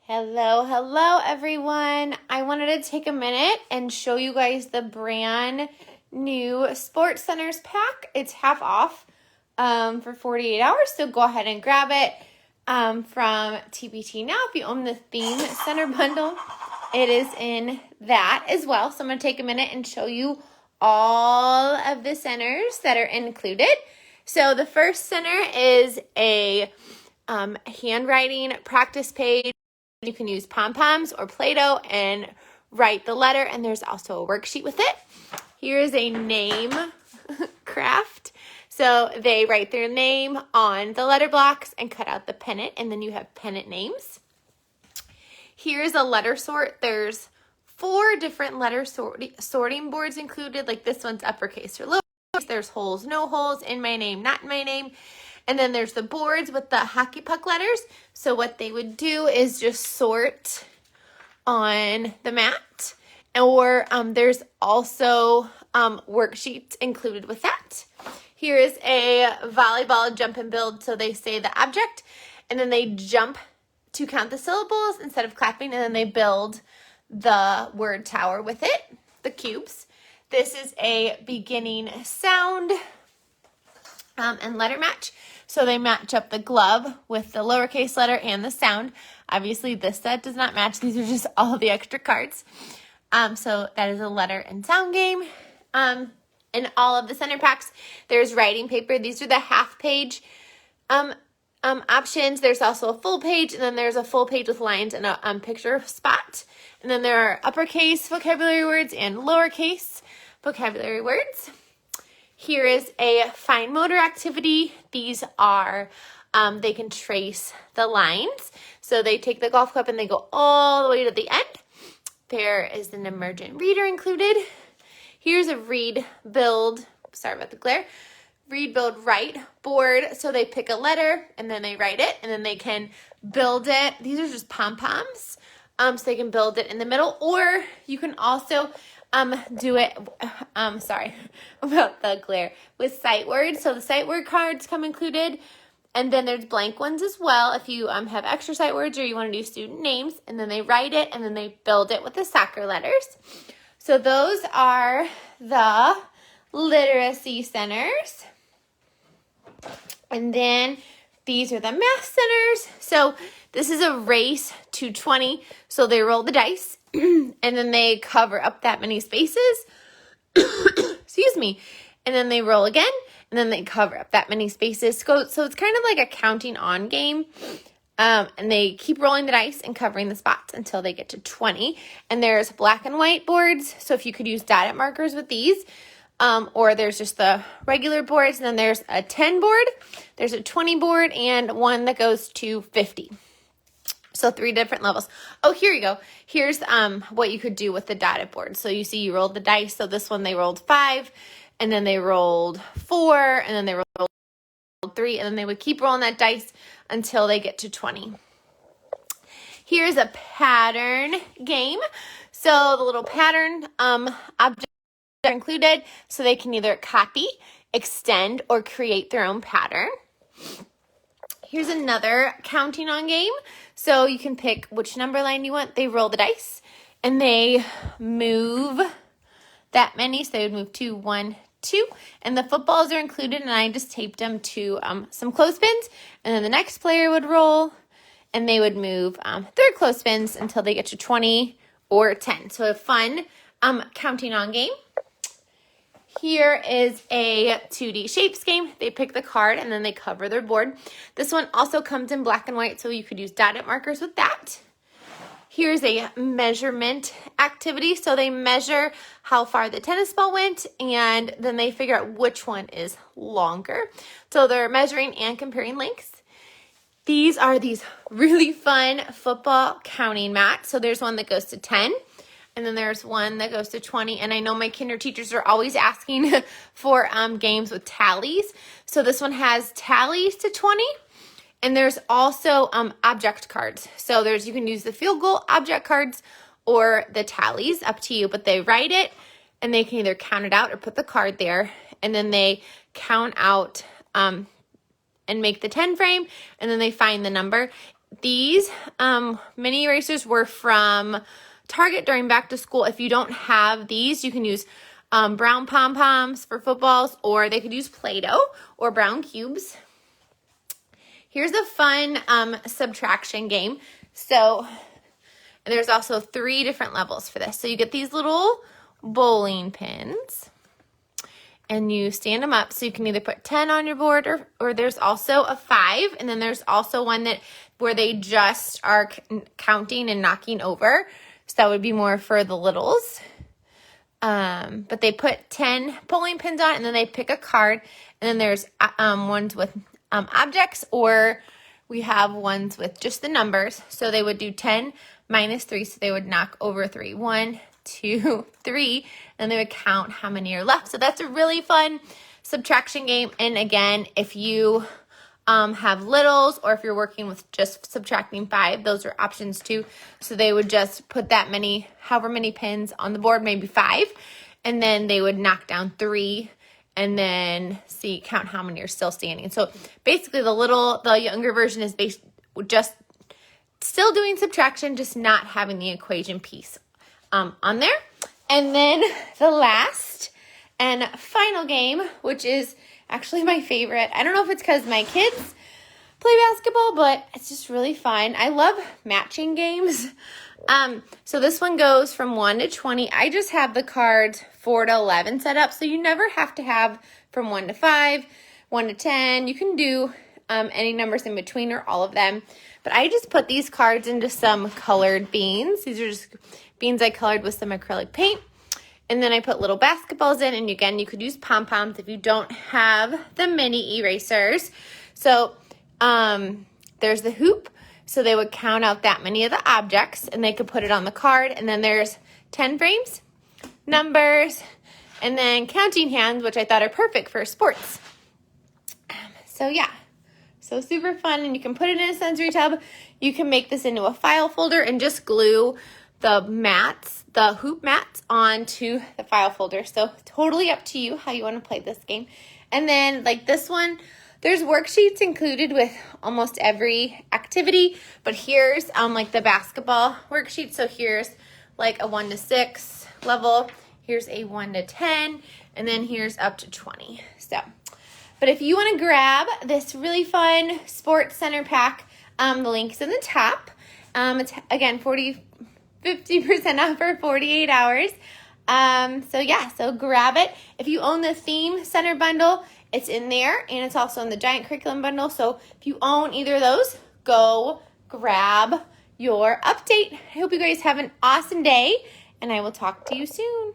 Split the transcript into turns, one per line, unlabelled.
Hello everyone. I wanted to take a minute and show you guys the brand new Sports Centers pack. It's half off for 48 hours, so go ahead and grab it from TBT now. If you own the Theme Center bundle, it is in that as well. So I'm going to take a minute and show you all of the centers that are included. So the first center is a handwriting practice page. You can use pom-poms or Play-Doh and write the letter, and there's also a worksheet with it. Here's a name craft. So they write their name on the letter blocks and cut out the pennant, and then you have pennant names. Here's a letter sort. There's 4 different letter sorting boards included, like this one's uppercase or lowercase. There's holes, no holes, in my name, not in my name. And then there's the boards with the hockey puck letters. So what they would do is just sort on the mat. Or there's also worksheets included with that. Here is a volleyball jump and build. So they say the object, and then they jump to count the syllables instead of clapping, and then they build the word tower with it, the cubes. This is a beginning sound and letter match. So they match up the glove with the lowercase letter and the sound. Obviously, this set does not match. These are just all the extra cards. So that is a letter and sound game. In all of the center packs, there's writing paper. These are the half page options. There's also a full page, and then there's a full page with lines and a picture spot. And then there are uppercase vocabulary words and lowercase vocabulary words. Here is a fine motor activity. These are, they can trace the lines. So they take the golf club and they go all the way to the end. There is an emergent reader included. Here's a read, build, sorry about the glare, read, build, write board. So they pick a letter and then they write it, and then they can build it. These are just pom-poms. So they can build it in the middle, or you can also do it, sorry about the glare, with sight words. So the sight word cards come included, and then there's blank ones as well if you have extra sight words or you want to do student names, and then they write it and then they build it with the soccer letters. So those are the literacy centers. And then these are the math centers. So this is a race to 20. So they roll the dice and then they cover up that many spaces. Excuse me. And then they roll again, and then they cover up that many spaces. So it's kind of like a counting on game. And they keep rolling the dice and covering the spots until they get to 20. And there's black and white boards. So if you could use dotted markers with these, or there's just the regular boards, and then there's a 10 board, there's a 20 board, and one that goes to 50. So 3 different levels. Oh, here you go. Here's what you could do with the dotted board. So you see you rolled the dice. So this one they rolled 5, and then they rolled 4, and then they rolled 3, and then they would keep rolling that dice until they get to 20. Here's a pattern game. So the little pattern objects are included, so they can either copy, extend, or create their own pattern. Here's another counting on game. So you can pick which number line you want. They roll the dice and they move that many. So they would move 2, 1, 2. And the footballs are included, and I just taped them to some clothespins. And then the next player would roll and they would move their clothespins until they get to 20 or 10. So a fun counting on game. Here is a 2D shapes game. They pick the card and then they cover their board. This one also comes in black and white, so you could use dotted markers with that. Here's a measurement activity. So they measure how far the tennis ball went, and then they figure out which one is longer. So they're measuring and comparing lengths. These are these really fun football counting mats. So there's one that goes to 10. And then there's one that goes to 20. And I know my kinder teachers are always asking for games with tallies. So this one has tallies to 20. And there's also object cards. So you can use the field goal object cards or the tallies, up to you. But they write it, and they can either count it out or put the card there. And then they count out and make the 10 frame, and then they find the number. these mini erasers were from Target during back to school. If you don't have these, you can use brown pom-poms for footballs, or they could use Play-Doh or brown cubes. Here's a fun subtraction game. So, and there's also 3 different levels for this. So you get these little bowling pins, and you stand them up. So you can either put 10 on your board, or there's also a 5, and then there's also one where they just are counting and knocking over. So that would be more for the littles. But they put 10 bowling pins on, and then they pick a card, and then there's ones with objects, or we have ones with just the numbers. So they would do 10 minus 3, so they would knock over 3. 1, 2, 3, and they would count how many are left. So that's a really fun subtraction game. And again, if you have littles, or if you're working with just subtracting 5, those are options too. So they would just put that many, however many pins on the board, maybe 5, and then they would knock down 3, and then count how many are still standing. So basically the younger version is just still doing subtraction, just not having the equation piece on there. And then the last and final game, which is actually my favorite. I don't know if it's because my kids play basketball, but it's just really fun. I love matching games. So this one goes from 1 to 20. I just have the cards 4 to 11 set up, so you never have to have from 1 to 5, 1 to 10. You can do any numbers in between, or all of them. But I just put these cards into some colored beans. These are just beans I colored with some acrylic paint. And then I put little basketballs in, and again, you could use pom-poms if you don't have the mini erasers. So there's the hoop, so they would count out that many of the objects, and they could put it on the card. And then there's 10 frames, numbers, and then counting hands, which I thought are perfect for sports. So yeah, so super fun, and you can put it in a sensory tub. You can make this into a file folder and just glue the hoop mats onto the file folder. So totally up to you how you want to play this game. And then like this one, there's worksheets included with almost every activity, but here's like the basketball worksheet. So here's like a 1 to 6 level, here's a 1 to 10, and then here's up to 20. So, but if you want to grab this really fun sports center pack, the link's in the top. It's again 50% off for 48 hours. So yeah, so grab it. If you own the theme center bundle, it's in there, and it's also in the giant curriculum bundle. So if you own either of those, go grab your update. I hope you guys have an awesome day, and I will talk to you soon.